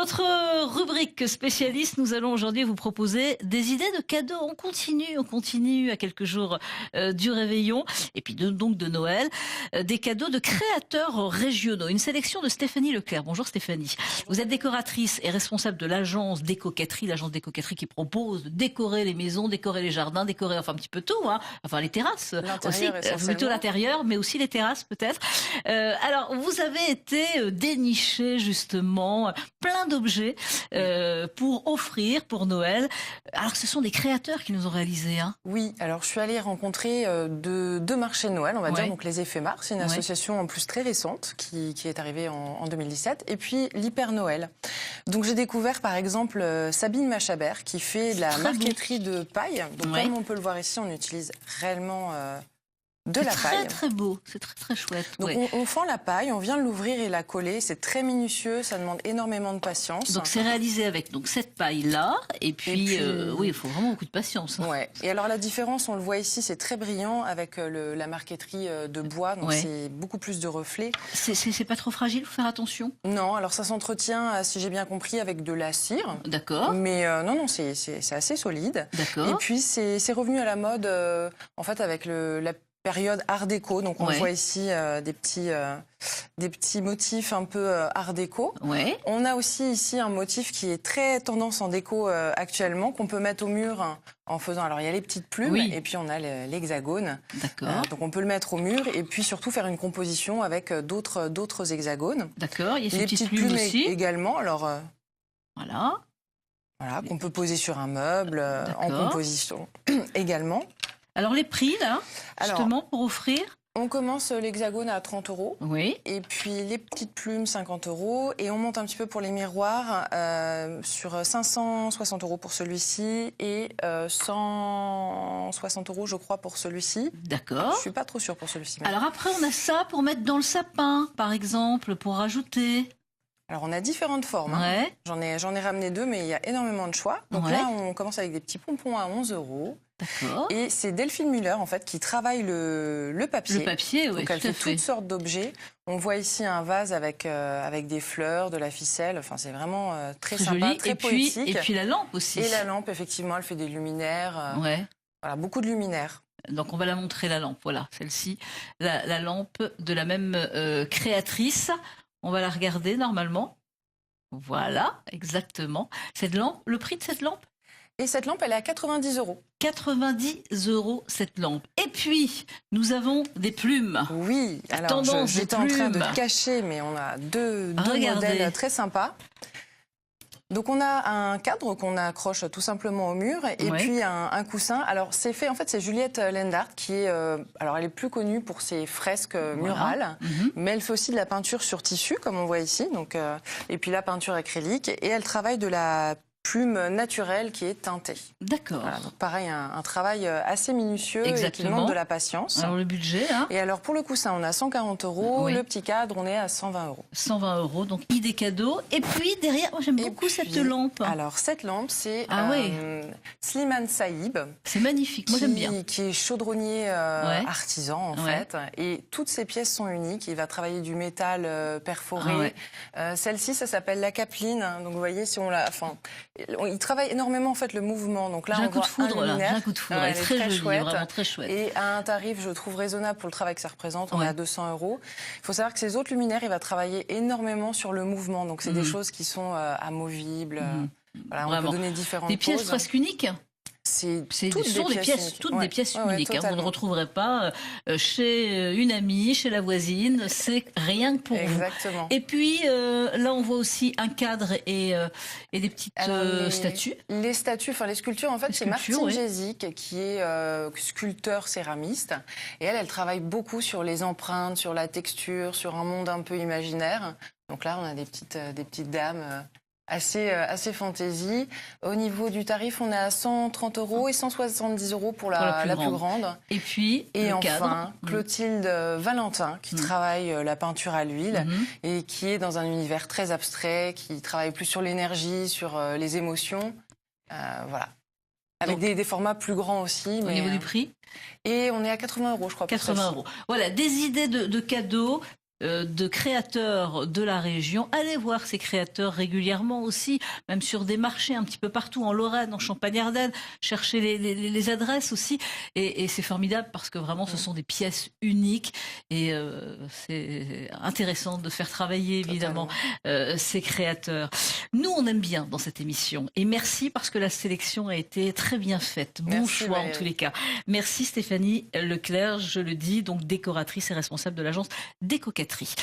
notre rubrique spécialiste, nous allons aujourd'hui vous proposer des idées de cadeaux. On continue à quelques jours du réveillon et puis donc de Noël. Des cadeaux de créateurs régionaux. Une sélection de Stéphanie Leclerc. Bonjour Stéphanie. Vous êtes décoratrice et responsable de l'agence Décoquetterie, qui propose de décorer les maisons, décorer les jardins, décorer enfin un petit peu tout, hein. Enfin les terrasses aussi, plutôt l'intérieur, mais aussi les terrasses peut-être. Alors vous avez été déniché justement plein d'objets pour offrir pour Noël. Alors ce sont des créateurs qui nous ont réalisé. Hein. Oui, alors je suis allée rencontrer deux marchés de Noël, on va dire, donc les Éphémères. C'est une association en plus très récente qui est arrivée en 2017. Et puis l'Hyper Noël. Donc j'ai découvert par exemple Sabine Machabert qui fait de la marqueterie de paille. Donc comme on peut le voir ici, on utilise réellement de la paille. C'est très beau, c'est très chouette. Donc on fend la paille, on vient l'ouvrir et la coller. C'est très minutieux, ça demande énormément de patience. Donc c'est réalisé avec cette paille-là. Et puis oui, il faut vraiment beaucoup de patience. Hein. Ouais. Et alors la différence, on le voit ici, c'est très brillant avec la marqueterie de bois. Donc c'est beaucoup plus de reflets. C'est pas trop fragile, il faut faire attention. Non, alors ça s'entretient, si j'ai bien compris, avec de la cire. D'accord. Mais non, c'est assez solide. D'accord. Et puis c'est revenu à la mode, en fait, avec la période art déco, donc on voit ici des petits motifs un peu art déco. On a aussi ici un motif qui est très tendance en déco actuellement, qu'on peut mettre au mur en faisant... Alors il y a les petites plumes et puis on a l'hexagone. D'accord. Donc on peut le mettre au mur et puis surtout faire une composition avec d'autres hexagones. D'accord, il y a ces les petites plumes aussi. Également, alors... Voilà, qu'on peut poser sur un meuble en composition également. Alors les prix, là, justement, pour offrir? On commence l'hexagone à 30 €. Oui. Et puis les petites plumes, 50 €. Et on monte un petit peu pour les miroirs sur 560 € pour celui-ci et 160 € je crois pour celui-ci. D'accord. Je suis pas trop sûre pour celui-ci. Alors après, on a ça pour mettre dans le sapin, par exemple, pour rajouter. Alors on a différentes formes. Hein. J'en ai ramené deux, mais il y a énormément de choix. Donc là, on commence avec des petits pompons à 11 €. D'accord. Et c'est Delphine Muller en fait qui travaille le papier. Le papier, oui. Donc elle fait toutes sortes d'objets. On voit ici un vase avec des fleurs, de la ficelle. Enfin, c'est vraiment très sympa, joli. Très poétique. Et puis la lampe aussi. Et la lampe, effectivement, elle fait des luminaires. Voilà, beaucoup de luminaires. Donc on va la montrer, la lampe. Voilà, celle-ci, la lampe de la même créatrice. On va la regarder normalement. Voilà, exactement. Cette lampe, le prix de cette lampe? Et cette lampe, elle est à 90 €. 90 € cette lampe. Et puis, nous avons des plumes. Oui, alors j'étais en train de cacher, mais on a deux modèles très sympas. Donc on a un cadre qu'on accroche tout simplement au mur et puis un coussin. Alors c'est fait, en fait c'est Juliette Lendart qui est, alors elle est plus connue pour ses fresques murales, mais elle fait aussi de la peinture sur tissu comme on voit ici, donc et puis la peinture acrylique et elle travaille de la plume naturelle qui est teintée. D'accord. Voilà, donc pareil, un travail assez minutieux et qui demande de la patience. Alors le budget, hein. Et alors pour le coussin, on a 140 €, le petit cadre, on est à 120 €. 120 €, donc idée cadeau. Et puis derrière, moi j'aime beaucoup cette lampe. Alors cette lampe, c'est Slimane Saïb. C'est magnifique, moi j'aime bien. Qui est chaudronnier artisan en fait. Et toutes ces pièces sont uniques. Il va travailler du métal perforé. Celle-ci, ça s'appelle la capeline. Donc vous voyez, si on la... Enfin, il travaille énormément en fait le mouvement. Donc là, on voit un luminaire. Un coup de foudre, elle est très jolie, vraiment très chouette. Et à un tarif, je trouve raisonnable pour le travail que ça représente. On est à 200 €. Il faut savoir que ces autres luminaires, il va travailler énormément sur le mouvement. Donc c'est des choses qui sont amovibles. Voilà, on peut donner différentes des pièces presque uniques. C'est toutes des pièces uniques. Vous ne retrouverez pas chez une amie, chez la voisine. C'est rien que pour vous. Et puis là, on voit aussi un cadre et des petites statues. Les statues, enfin les sculptures, en fait, c'est Martine Jésic qui est sculpteur céramiste. Et elle travaille beaucoup sur les empreintes, sur la texture, sur un monde un peu imaginaire. Donc là, on a des petites dames. Assez fantaisie. Au niveau du tarif, on est à 130 € et 170 € pour la plus grande. Et puis, enfin, Clotilde Valentin, qui travaille la peinture à l'huile et qui est dans un univers très abstrait, qui travaille plus sur l'énergie, sur les émotions. Voilà. Avec des formats plus grands aussi. Au niveau du prix? Et on est à 80 €, je crois. 80 €. Voilà, des idées de cadeaux de créateurs de la région. Allez voir ces créateurs régulièrement aussi, même sur des marchés un petit peu partout, en Lorraine, en Champagne-Ardenne. Cherchez les adresses aussi. Et c'est formidable parce que vraiment, ce sont des pièces uniques. Et c'est intéressant de faire travailler, évidemment, ces créateurs. Nous, on aime bien dans cette émission. Et merci parce que la sélection a été très bien faite. Bon choix, en tous les cas. Merci Stéphanie Leclerc, je le dis, donc décoratrice et responsable de l'agence Décoquetterie.